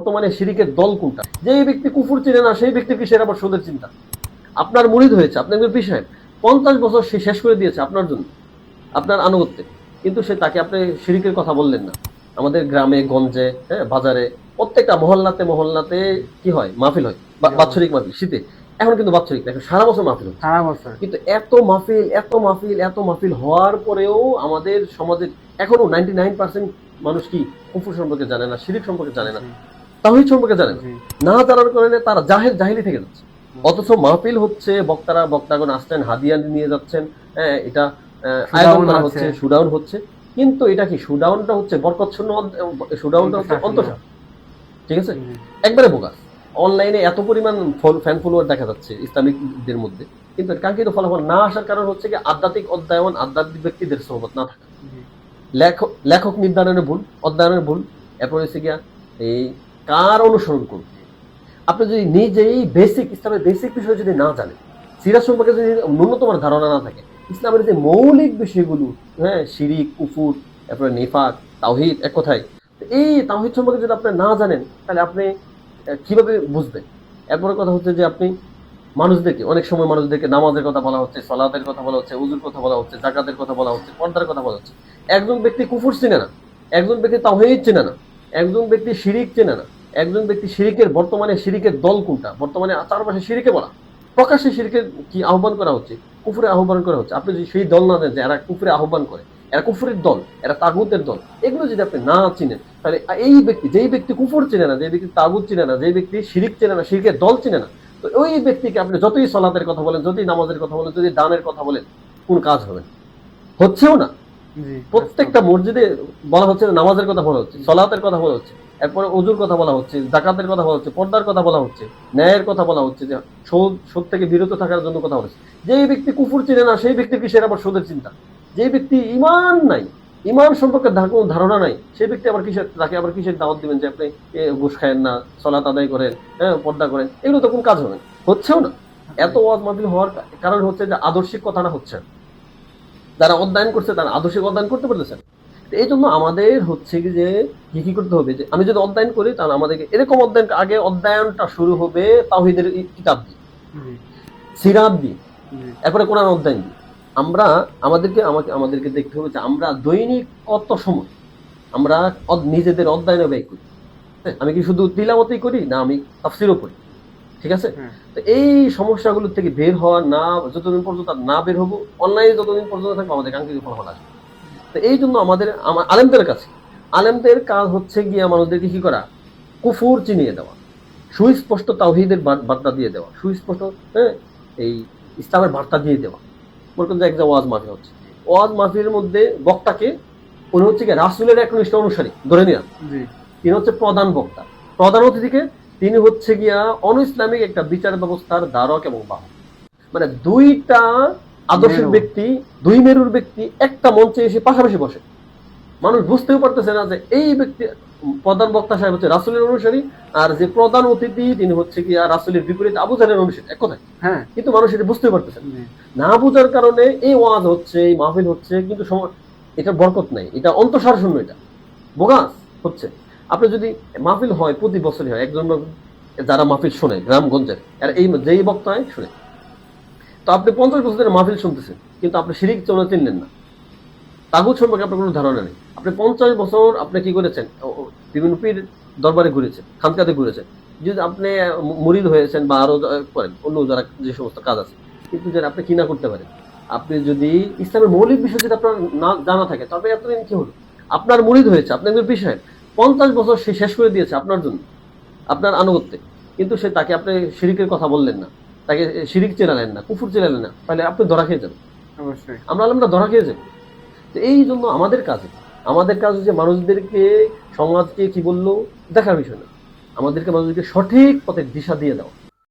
বর্তমানে শিরিকের দল কোনটা? যে ব্যক্তি কুফর চিনে না সেই ব্যক্তি কিসের আবার সুদের চিন্তা? আপনার মুরিদ হয়েছে, আপনি একজন পীর সাহেব, 50 বছর সে শেষ করে দিয়েছে আপনার জন্য, আপনার আনুগত্যে, কিন্তু সে তাকে আপনি শিরিকের কথা বললেন না। আমাদের গ্রামে গঞ্জে, হ্যাঁ, বাজারে, প্রত্যেকটা মহল্লাতে মহল্লাতে কি হয়? মাহফিল হয়, বাৎসরিক মাহফিল। শীতে এখন কিন্তু বাৎসরিক না, সারা বছর মাহফিল হচ্ছে। সারা বছর কিন্তু এত মাহফিল এত মাহফিল এত মাহফিল হওয়ার পরেও আমাদের সমাজের এখনো 99% মানুষ কি কুফর সম্পর্কে জানে না, শিরিক সম্পর্কে জানে না, তাওহীদ সম্পর্কে জানে না। না জানার কারণে তারা জাহিলি থেকে যাচ্ছে। অথচ মাহফিল হচ্ছে, বক্তাগণ আসছেন, হাদিয়া নিয়ে যাচ্ছেন, হ্যাঁ, এটা আয়োজন করা হচ্ছে, শুডাউন হচ্ছে। কিন্তু এটা কি শুডাউনটা হচ্ছে বরকতশূন্য, শুডাউনটা হচ্ছে অন্তঃসার। ঠিক আছে, একবারে বোগাস। অনলাইনে এত পরিমাণ ফ্যান ফলোয়ার দেখা যাচ্ছে ইসলামিকদের মধ্যে, কিন্তু কাঙ্ক্ষিত ফলাফল না আসার কারণ হচ্ছে কি আধ্যাত্মিক অধ্যয়ন, আধ্যাত্মিক ব্যক্তিদের সোহবত না থাকা, লেখক নির্ধারণের ভুল, অধ্যয়নের ভুল, এরপর হচ্ছে গিয়া এই কার অনুসরণ করুন। আপনি যদি নিজেই বেসিক ইসলামের বেসিক বিষয় যদি না জানেন, সিরাজ সম্পর্কে যদি ন্যূনতম ধারণা না থাকে, ইসলামের যে মৌলিক বিষয়গুলো, হ্যাঁ, শিরিক, কুফুর, তারপরে নিফাক, তাওহীদ, এক কথায় এই তাওহীদ সম্পর্কে যদি আপনি না জানেন, তাহলে আপনি কিভাবে বুঝবেন? এরপরে কথা হচ্ছে যে আপনি মানুষদেরকে, অনেক সময় মানুষদেরকে নামাজের কথা বলা হচ্ছে, সালাতের কথা বলা হচ্ছে, ওযুর কথা বলা হচ্ছে, যাকাতের কথা বলা হচ্ছে, পর্দার কথা বলা হচ্ছে। একজন ব্যক্তি কুফর চিনে না, একজন ব্যক্তি তাওহীদ চিনে না, একজন ব্যক্তি শিরিক চিনে না, একজন ব্যক্তি শিরিকের, বর্তমানে শিরিকের দল কোনটা? বর্তমানে চারপাশে শিরিকে বলা, প্রকাশ্যে শিরিকের কি আহ্বান করা হচ্ছে, কুফরে আহ্বান করা হচ্ছে। আপনি যদি সেই দল না দেন যে এরা কুফরে আহ্বান করে, এরা কুফরের দল, এরা তাগুতের দল, এগুলো যদি আপনি না চিনেন, তাহলে এই ব্যক্তি, যেই ব্যক্তি কুফর চিনে না, যে ব্যক্তি তাগুত চিনে না, যে ব্যক্তি শিরিক চিনে না, শিরিকের দল চিনে না, তো ওই ব্যক্তিকে আপনি যতই সালাতের কথা বলেন, যতই নামাজের কথা বলেন, যদি দানের কথা বলেন, কোন কাজ হবে? হচ্ছেও না। প্রত্যেকটা মসজিদে বলা হচ্ছে, নামাজের কথা বলা হচ্ছে, সালাতের কথা বলা হচ্ছে, এরপরে ওযুর কথা বলা হচ্ছে, যাকাতের কথা বলা হচ্ছে, পর্দার কথা বলা হচ্ছে, ন্যায়ের কথা বলা হচ্ছে, যে সুদ থেকে বিরত থাকার জন্য কথা বলেছে। যেই ব্যক্তি কুফর চিনে না সেই ব্যক্তির কিসের আবার সুদের চিন্তা? যেই ব্যক্তি ঈমান নাই, ঈমান সম্পর্কে কোনো ধারণা নাই, সেই ব্যক্তি আবার কিসের, তাকে আবার কিসের দাওয়াত দিবেন যে আপনি ঘুষ খায়েন না, সালাত আদায় করেন, হ্যাঁ, পর্দা করেন? এগুলো তো কোন কাজ হবে? হচ্ছেও না। এত ওয়াজ মাহফিল হওয়ার কারণ হচ্ছে যে আদর্শিক কথাটা হচ্ছে, যারা অধ্যয়ন করছে তারা আদর্শিক অধ্যয়ন করতে পারতেছেন। এই জন্য আমাদের হচ্ছে কি যে কি করতে হবে, যে আমি যদি অধ্যয়ন করি তাহলে আমাদেরকে এরকম অধ্যয়ন, আগে অধ্যয়নটা শুরু হবে তাওহীদের কিতাব দিয়ে, সিরাত দিয়ে, এরপরে কোরআন অধ্যয়ন দিয়ে। আমরা আমাদেরকে দেখতে হবে যে আমরা দৈনিক কত সময় আমরা নিজেদের অধ্যয়নে ব্যয় করি। আমি কি শুধু তিলাওয়াতই করি, না আমি তাফসীরও করি? ঠিক আছে, তো এই সমস্যাগুলো থেকে বের হওয়া, না যতদিন পর্যন্ত না বের হবো, অনলাইনে যতদিন পর্যন্ত থাকবো, আমাদের কাঙ্ক্ষিত ফলাফল আসবে। তো এই জন্য আমাদের আলেমদের কাছে, আলেমদের কাজ হচ্ছে গিয়া মানুষদেরকে কি করা? কুফুর চিনিয়ে দেওয়া, সুস্পষ্ট তাওহীদের বার্তা দিয়ে দেওয়া, সুস্পষ্ট, হ্যাঁ, এই ইসলামের বার্তা দিয়ে দেওয়া। মনে করেন যে একটা ওয়াজ মাহফিল হচ্ছে, ওয়াজ মাহফিলের মধ্যে বক্তাকে, উনি হচ্ছে কি রাসূলের একনিষ্ঠ অনুসারী ধরে নিলাম, তিনি হচ্ছে প্রধান বক্তা। প্রধান অতিথিকে, তিনি হচ্ছে গিয়া অনইসলামিক একটা বিচার ব্যবস্থার ধারক এবং বাহক। মানে দুইটা আদর্শের ব্যক্তি, দুই মেরুর ব্যক্তি একটা মঞ্চে এসে পাশাপাশি বসে। মানুষ বুঝতেও পারতেছে না যে এই ব্যক্তি, প্রধান বক্তা সাহেব হচ্ছে রাসূলের অনুসারী, আর যে প্রধান অতিথি তিনি হচ্ছে কি রাসূলের বিপরীত আবু জাহলের অনুসারী, এক কথায়। হ্যাঁ, কিন্তু মানুষ এটা বুঝতেও পারতেছে না। বুঝার কারণে এই ওয়াজ হচ্ছে, এই মাহফিল হচ্ছে, কিন্তু এটা বরকত নাই, এটা অন্তঃসার শূন্য, এটা বোগাস হচ্ছে। আপনি যদি মাহফিল হয়, প্রতি বছরই হয়, একজন যারা মাহফিল শোনে গ্রামগঞ্জের, আর এই যেই বক্তায় শুনে, তো আপনি 50 বছরের মাহফিল শুনতেছেন, কিন্তু আপনি শিরিক চলে চিনলেন না, তাগুত সম্পর্কে আপনার কোনো ধারণা নেই। আপনি 50 বছর আপনি কি করেছেন? বিভিন্ন পীর দরবারে ঘুরেছেন, খানকাতে ঘুরেছেন, যদি আপনি মুরিদ হয়েছেন বা আরো করেন অন্য যারা যে সমস্ত কাজ আছে, কিন্তু যেন আপনি কি না করতে পারেন, আপনি যদি ইসলামের মৌলিক বিষয় যদি আপনার না জানা থাকে, তবে এতদিন কি হলো? আপনার মুরিদ হয়েছে, আপনি একজন পীর সাহেব, 50 বছর সে শেষ করে দিয়েছে আপনার জন্য, আপনার আনুগত্যে, কিন্তু সে তাকে আপনি শিরিকের কথা বললেন না, তাকে শিরিক চেনালেন না, কুফুর চেনালেন না, তাহলে আপনি ধরা খেয়ে যাবেন। অবশ্যই আমরা আলেমরা ধরা খেয়ে যাবো। তো এই জন্য আমাদের কাজ হচ্ছে মানুষদেরকে, সমাজকে কি বললো দেখার বিষয় না, আমাদেরকে মানুষদেরকে সঠিক পথে দিশা দিয়ে দাও।